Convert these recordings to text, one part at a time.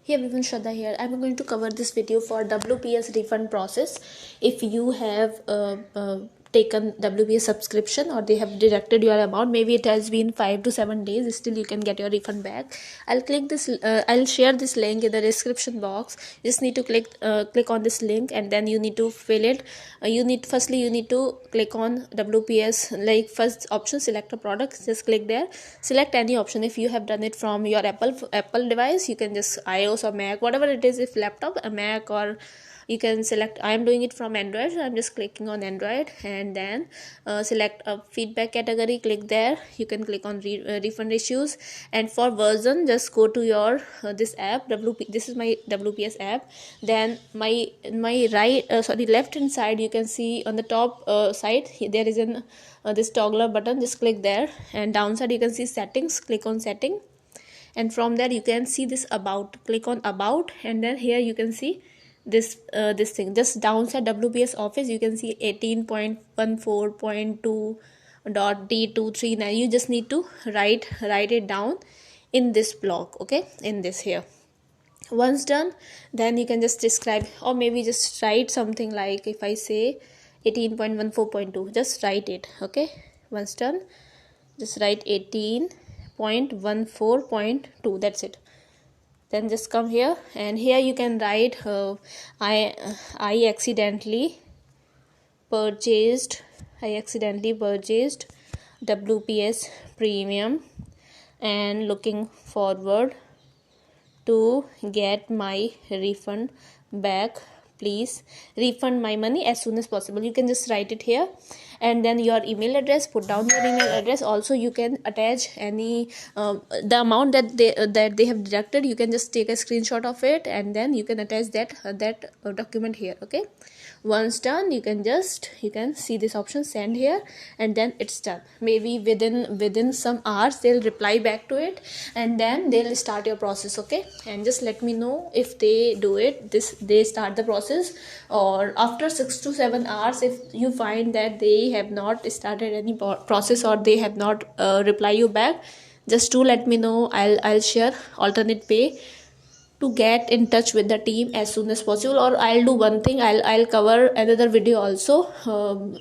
Hey everyone, Shraddha here. I'm going to cover this video for WPS refund process. If you have taken WPS subscription or they have deducted your amount, maybe it has been 5 to 7 days, still you can get your refund back. I'll share this link in the description box. You just need to click on this link and then you need to fill it. You need to click on WPS, like first option, select a product. Just click there, select any option. If you have done it from your Apple device, you can just iOS or Mac, whatever it is. If laptop, a Mac, or you can select. I am doing it from Android, so I'm just clicking on Android and then select a feedback category. Click there. You can click on refund issues, and for version, just go to your this app. This is my WPS app. Then my left hand side, you can see on the top side there is an this toggler button. Just click there, and downside you can see settings. Click on setting, and from there you can see this about. Click on about, and then here you can see this thing. Just downside WPS office, you can see 18.14.2.d239. you just need to write it down in this block, okay, in this here. Once done, then you can just describe, or maybe just write something like, if I say 18.14.2, just write it, okay. Once done, just write 18.14.2, that's it. Then just come here, and here you can write I accidentally purchased WPS premium and looking forward to get my refund back. Please refund my money as soon as possible. You can just write it here, and then your email address, put down your email address. Also you can attach any the amount that they have deducted. You can just take a screenshot of it, and then you can attach that document here, okay. Once done, you can see this option, send here, and then it's done. Maybe within some hours they'll reply back to it, and then they'll start your process, okay. And just let me know if they do it, they start the process, or after 6 to 7 hours if you find that they have not started any process or they have not reply you back. Just to let me know, I'll share alternate way to get in touch with the team as soon as possible. Or I'll do one thing, I'll cover another video also,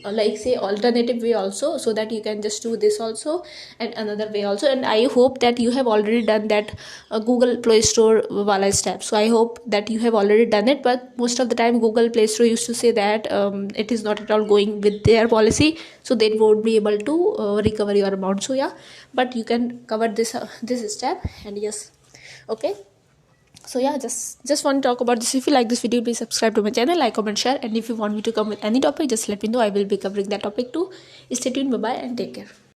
like say alternative way also, so that you can just do this also and another way also. And I hope that you have already done that Google Play Store wala step. So I hope that you have already done it, but most of the time Google Play Store used to say that it is not at all going with their policy, so they won't be able to recover your amount. So yeah, but you can cover this step, and yes, okay. So yeah, just want to talk about this. If you like this video, please subscribe to my channel, like, comment, share, and if you want me to come with any topic, just let me know. I will be covering that topic too. Stay tuned. Bye bye and take care.